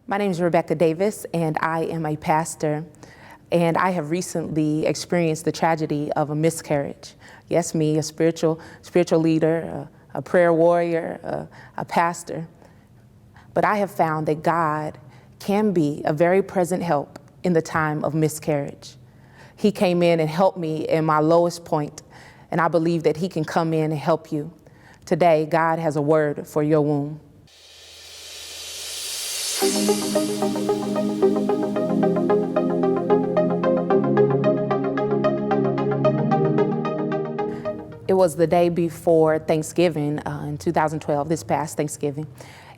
My name is Rebecca Davis, and I am a pastor, and I have recently experienced the tragedy of a miscarriage. Yes, me, a spiritual leader, a prayer warrior, a pastor. But I have found that God can be a very present help in the time of miscarriage. He came in and helped me in my lowest point, and I believe that He can come in and help you. Today, God has a word for your womb. It was the day before Thanksgiving in 2012, this past Thanksgiving,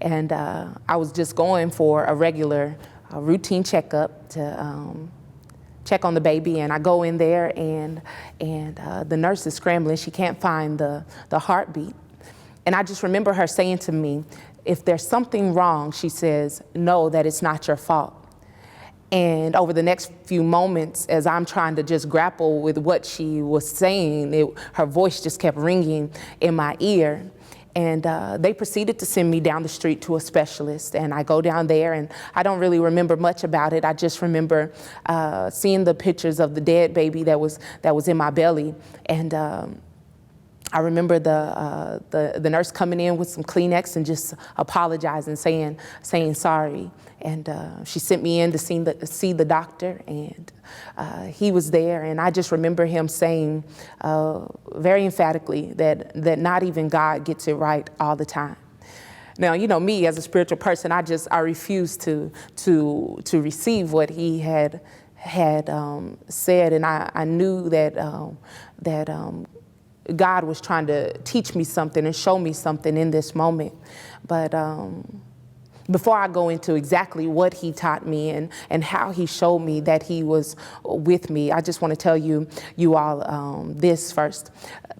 and I was just going for a regular routine checkup to check on the baby, and I go in there and the nurse is scrambling. She can't find the heartbeat. And I just remember her saying to me, if there's something wrong, she says, know that it's not your fault. And over the next few moments, as I'm trying to just grapple with what she was saying, her voice just kept ringing in my ear. And they proceeded to send me down the street to a specialist. And I go down there, and I don't really remember much about it. I just remember seeing the pictures of the dead baby that was in my belly. And I remember the nurse coming in with some Kleenex and just apologizing, saying sorry. And she sent me in to see the doctor, and he was there. And I just remember him saying very emphatically that not even God gets it right all the time. Now, you know, me as a spiritual person, I refused to receive what he had said, and I knew that God was trying to teach me something and show me something in this moment. But before I go into exactly what he taught me and how he showed me that he was with me, I just want to tell you all this first.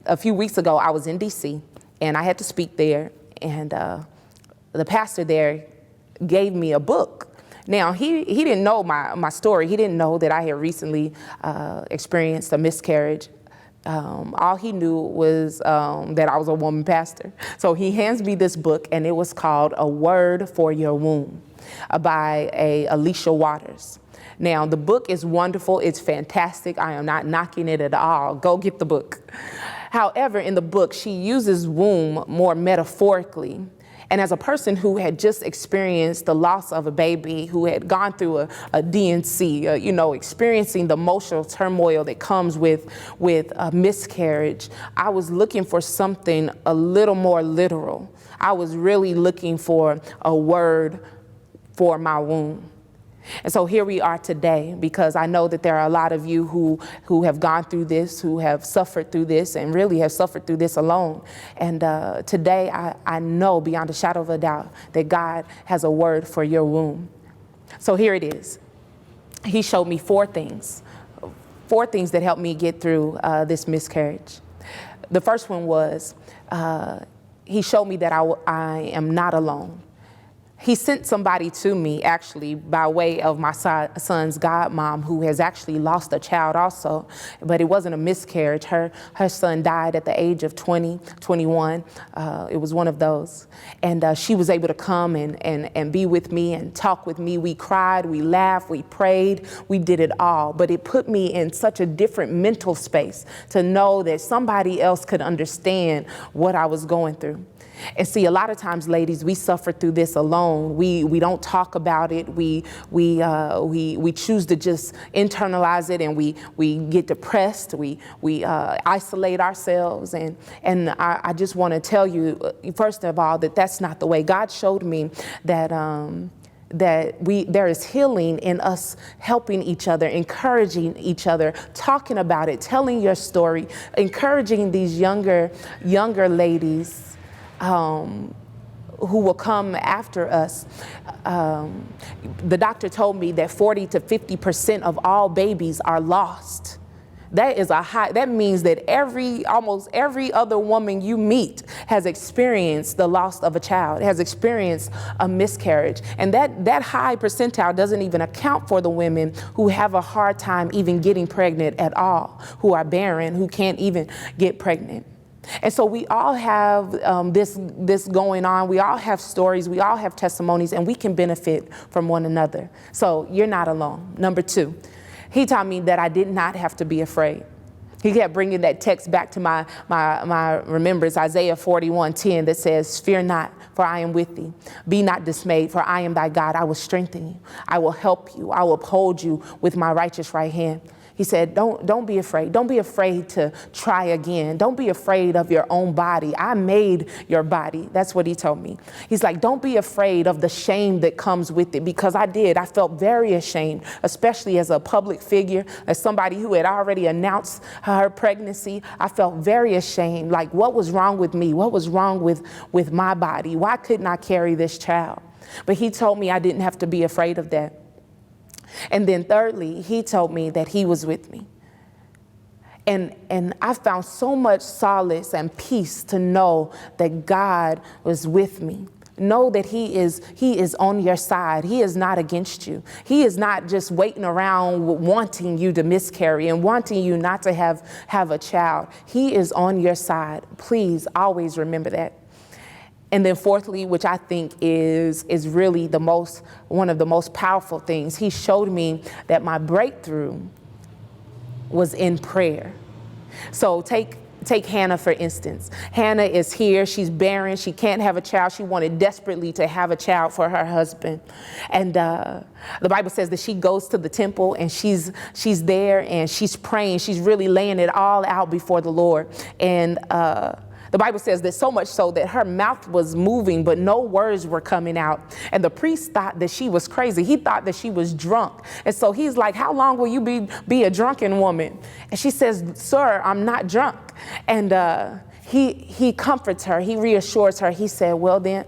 A few weeks ago, I was in D.C., and I had to speak there, and the pastor there gave me a book. Now, he didn't know my story. He didn't know that I had recently experienced a miscarriage. All he knew was that I was a woman pastor. So he hands me this book, and it was called A Word for Your Womb by Alicia Waters. Now, the book is wonderful. It's fantastic. I am not knocking it at all. Go get the book. However, in the book, she uses womb more metaphorically. And as a person who had just experienced the loss of a baby, who had gone through a D&C, experiencing the emotional turmoil that comes with a miscarriage, I was looking for something a little more literal. I was really looking for a word for my womb. And so here we are today, because I know that there are a lot of you who have gone through this, who have suffered through this, and really have suffered through this alone. And today I know beyond a shadow of a doubt that God has a word for your womb. So here it is. He showed me four things that helped me get through this miscarriage. The first one was he showed me that I am not alone. He sent somebody to me, actually, by way of my son's godmom, who has actually lost a child also, but it wasn't a miscarriage. Her son died at the age of 21. It was one of those. And she was able to come and be with me and talk with me. We cried, we laughed, we prayed, we did it all. But it put me in such a different mental space to know that somebody else could understand what I was going through. And see, a lot of times, ladies, we suffer through this alone. We don't talk about it. We choose to just internalize it, and we get depressed. We isolate ourselves. And I just want to tell you, first of all, that that's not the way. God showed me that there is healing in us helping each other, encouraging each other, talking about it, telling your story, encouraging these younger ladies who will come after us. The doctor told me that 40 to 50% of all babies are lost. That is that means that almost every other woman you meet has experienced the loss of a child, has experienced a miscarriage. And that high percentile doesn't even account for the women who have a hard time even getting pregnant at all, who are barren, who can't even get pregnant. And so we all have this going on. We all have stories. We all have testimonies, and we can benefit from one another. So you're not alone. Number 2, he taught me that I did not have to be afraid. He kept bringing that text back to my remembrance, Isaiah 41:10, that says, "Fear not, for I am with thee. Be not dismayed, for I am thy God. I will strengthen you. I will help you. I will uphold you with my righteous right hand." He said, don't be afraid. Don't be afraid to try again. Don't be afraid of your own body. I made your body. That's what he told me. He's like, don't be afraid of the shame that comes with it, because I did. I felt very ashamed, especially as a public figure, as somebody who had already announced her pregnancy. I felt very ashamed. Like, what was wrong with me? What was wrong with my body? Why couldn't I carry this child? But he told me I didn't have to be afraid of that. And then thirdly, he told me that he was with me. And I found so much solace and peace to know that God was with me. Know that he is on your side. He is not against you. He is not just waiting around wanting you to miscarry and wanting you not to have a child. He is on your side. Please always remember that. And then fourthly, which I think is really one of the most powerful things, he showed me that my breakthrough was in prayer. So take Hannah, for instance. Hannah is here. She's barren. She can't have a child. She wanted desperately to have a child for her husband. And the Bible says that she goes to the temple and she's there and she's praying. She's really laying it all out before the Lord. And the Bible says that so much so that her mouth was moving, but no words were coming out. And the priest thought that she was crazy. He thought that she was drunk. And so he's like, "How long will you be a drunken woman?" And she says, "Sir, I'm not drunk." And he comforts her. He reassures her. He said, "Well then,"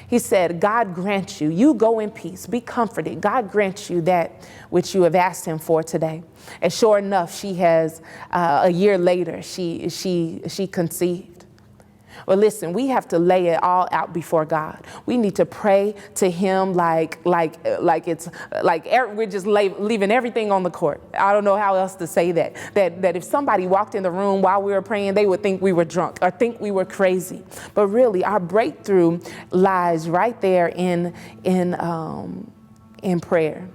he said, "God grant you. You go in peace. Be comforted. God grants you that which you have asked him for today." And sure enough, she has, a year later, she conceived. Well, listen, we have to lay it all out before God. We need to pray to him like it's like we're just leaving everything on the court. I don't know how else to say that. That if somebody walked in the room while we were praying, they would think we were drunk or think we were crazy. But really, our breakthrough lies right there in prayer.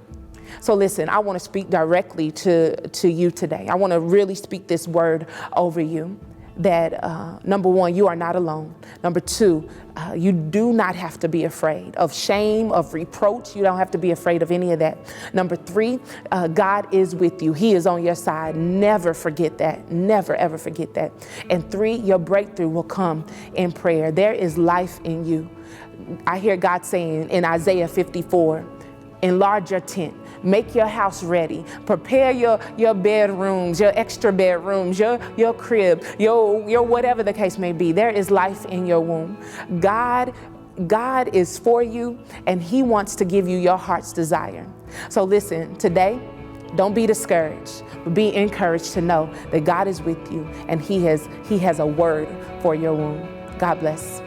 So listen, I want to speak directly to you today. I want to really speak this word over you. That number 1, you are not alone. Number 2, you do not have to be afraid of shame, of reproach. You don't have to be afraid of any of that. Number 3, God is with you. He is on your side. Never forget that. Never, ever forget that. And 3, your breakthrough will come in prayer. There is life in you. I hear God saying in Isaiah 54, enlarge your tent. Make your house ready. Prepare your bedrooms, your extra bedrooms, your crib, your whatever the case may be. There is life in your womb. God is for you, and he wants to give you your heart's desire. So listen, today, don't be discouraged, but be encouraged to know that God is with you, and he has a word for your womb. God bless.